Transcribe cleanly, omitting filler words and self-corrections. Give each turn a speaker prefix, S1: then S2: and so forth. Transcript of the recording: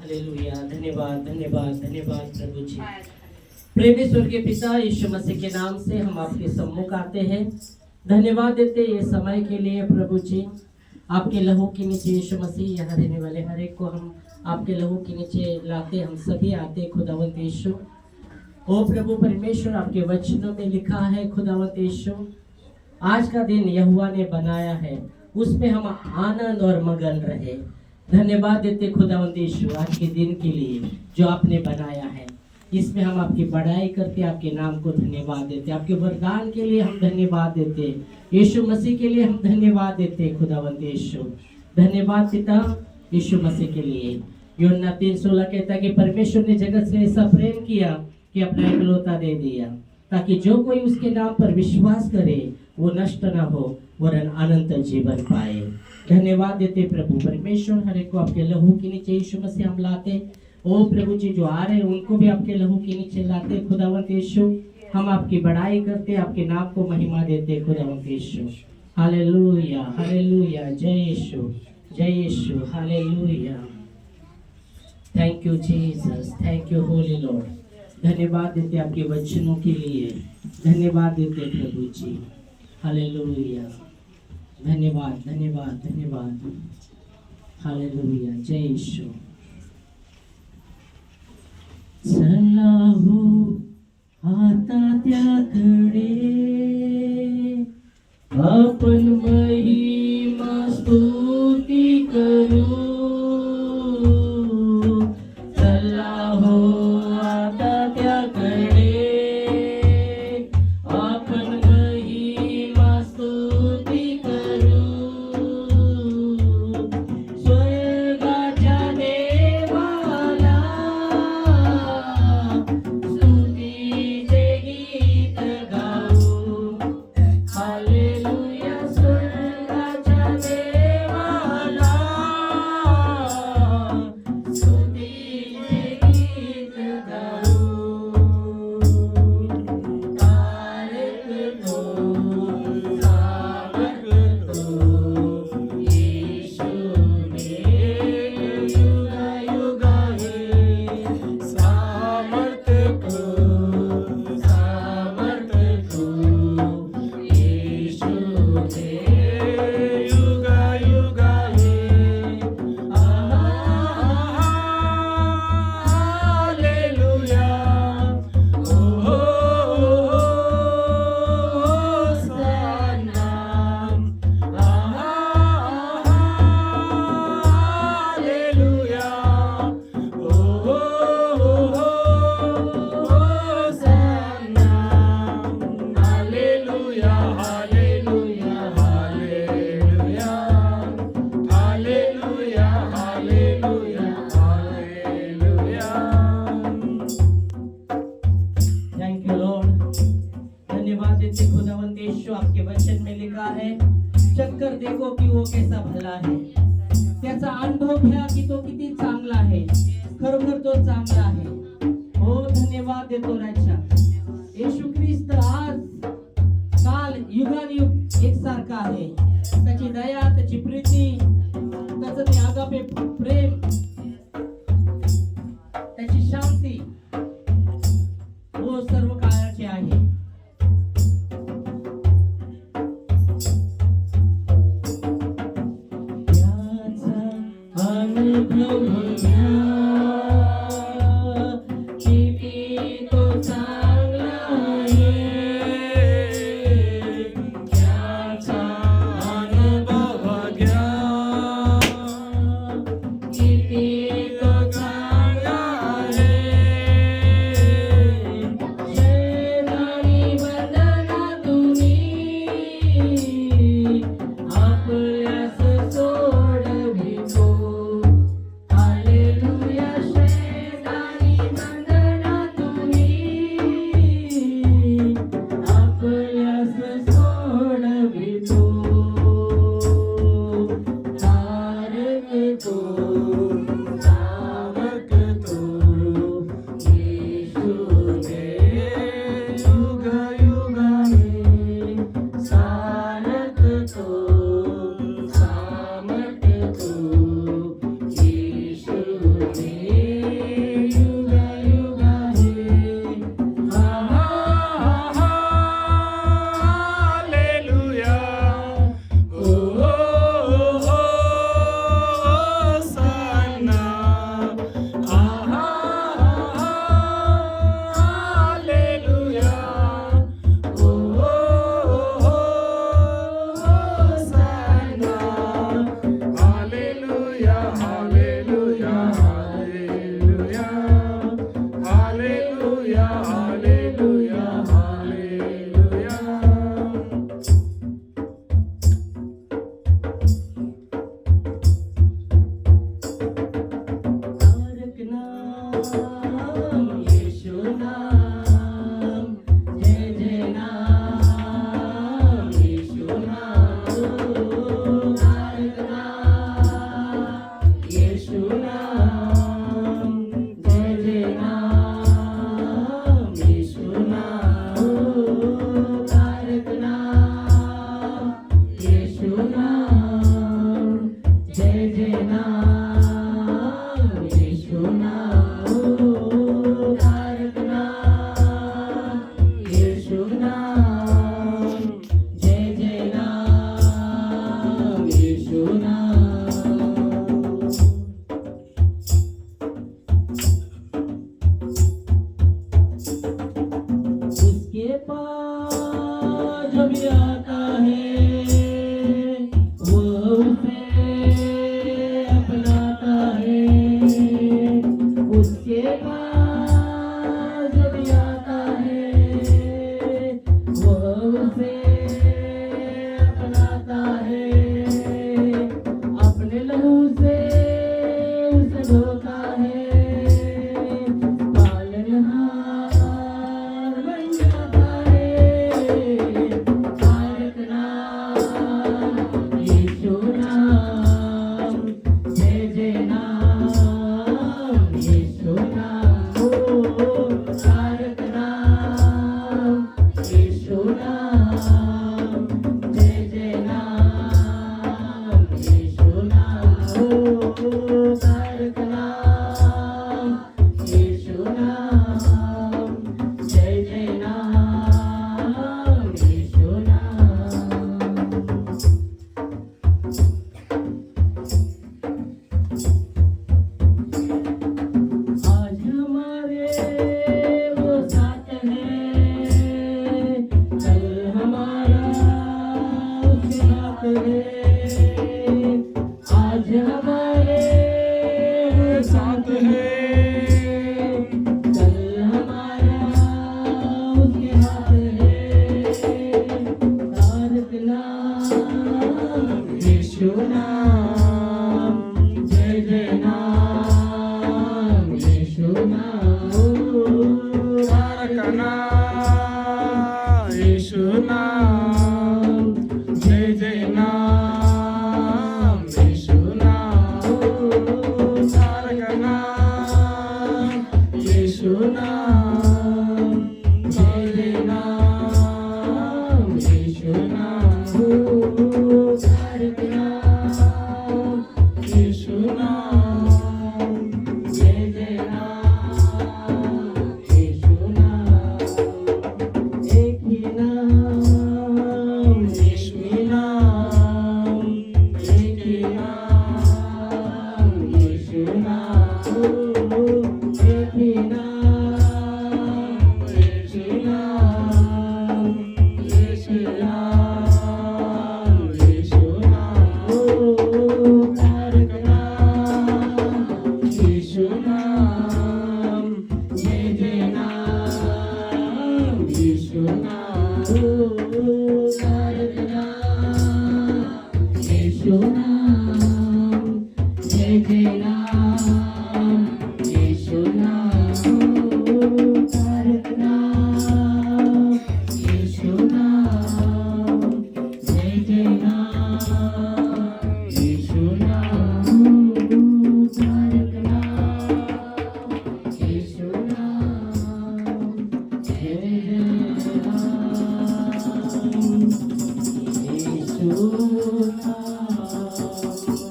S1: Hallelujah. धन्यवाद धन्यवाद धन्यवाद प्रभु जी। प्रेमी स्वर्गीय पिता, यीशु मसीह के नाम से हम आपके सम्मुख आते हैं, धन्यवाद देते ये समय के लिए प्रभु जी। आपके लहू के नीचे यीशु मसीह यहाँ रहने वाले हर एक को हम आपके लहू के नीचे लाते, हम सभी आते खुदावंत यीशु। ओ प्रभु परमेश्वर, आपके वचनों में लिखा है खुदावंत यीशु, आज का दिन यहोवा ने बनाया है, उसमें हम आनंद और मगन रहे। धन्यवाद देते खुदावंत यीशु आज के दिन के लिए जो आपने बनाया है, इसमें हम आपकी बड़ाई करते, आपके नाम को धन्यवाद देते, आपके वरदान के लिए हम धन्यवाद देते, यीशु मसीह के लिए हम धन्यवाद देते खुदावंत यीशु। धन्यवाद पिता यीशु मसीह के लिए। यूहन्ना 3:16 कहता है कि परमेश्वर ने जगत से ऐसा प्रेम किया कि अपना एकलौता दे दिया, ताकि जो कोई उसके नाम पर विश्वास करे वो नष्ट न हो वरन अनंत जीवन पाए। धन्यवाद देते प्रभु परमेश्वर, हर एक को आपके लहू के नीचे यीशु मसीह हम लाते। ओ प्रभु जी, जो आ रहे हैं उनको भी आपके लहू के नीचे लाते खुदावंत यीशु। हम आपकी बड़ाई करते, आपके नाम को महिमा देते खुदावंत यीशु। हालेलुया हालेलुया, जय यीशु जय यीशु, hallelujah. Thank you Jesus, thank you holy lord. धन्यवाद देते आपके वचनों के लिए, धन्यवाद देते प्रभु जी। हालेलुया, धन्यवाद धन्यवाद धन्यवाद, हालेलुया, जय यीशु। चला हो आता त्याकडे, आपण महिमा स्तुती करू। चला हो आता त्याकडे, आपण महिमा स्तुती करू। स्वर्गाच्या देवाला स्तुतीचे गीत गाऊ। हालेलुया, स्वर्गाच्या देवाला स्तुतीचे गीत गाऊ। तारकतो सावरतो येशूने युगायुगाहे। सामर्थ्य येशूने युगायुगाहे। Hallelujah, hosanna. Hallelujah, hosanna. Hallelujah hallelujah hallelujah, hallelujah hallelujah hallelujah. Thank you lord. धन्यवाद देते खुदावंत यीशु। आपके वचन में लिखा है, चक्कर देखो कि वो कैसा भला है, त्याचा अनुभव घ्या की तो किती चांगला आहे, खरोखर तो चांगला आहे। हो धन्यवाद देतो राजा येशू ख्रिस्त, आज काल युगानुयुग एकसारखा आहे। त्याची दया, त्याची प्रीती, त्याचं ते आगापे प्रेम, त्याची शांती वो सर्व काळाचे आहे। याचा अनुभव घ्या, किती तो चांगला आहे। याचा अनुभव घ्या, किती यीशु नाम जय जय नाम यीशु नाम तारक नाम यीशु नाम जय जय नाम यीशु नाम तारक नाम यीशु नाम जय जय नाम यीशु नाम तारक नाम यीशु नाम जय जय नाम यीशु नाम उसके पास जब आता है वो उसे अपनाता है उसके पास जब आता है वो उसे अपनाता है अपने लहू से उसे धोता है पालनहार बन जाता है तारक नाम यीशु नाम जय जय नाम यीशु नाम तारक नाम यीशु नाम जय जय नाम यीशु नाम तारक नाम यीशु नाम जय जय नाम यीशु नाम आज हमारे वो साथ है कल हमारा उसके हाथ है आज हमारे वो साथ है कल हमारा उसके हाथ है तारक नाम यीशु नाम जय जय नाम यीशु नाम
S2: तारक नाम यीशु नाम जय जय नाम यीशु नाम तारक नाम यीशु नाम जय जय नाम यीशु नाम
S1: तारक नाम
S2: यीशु नाम
S1: जय जय नाम यीशु नाम एक ही नाम
S2: यीशु नाम
S1: एक ही नाम यीशु नाम एक ही नाम यीशु नाम यीशु नाम यीशु नाम तारक नाम यीशु नाम जय जय नाम यीशु नाम तारक नाम यीशु नाम जय जय नाम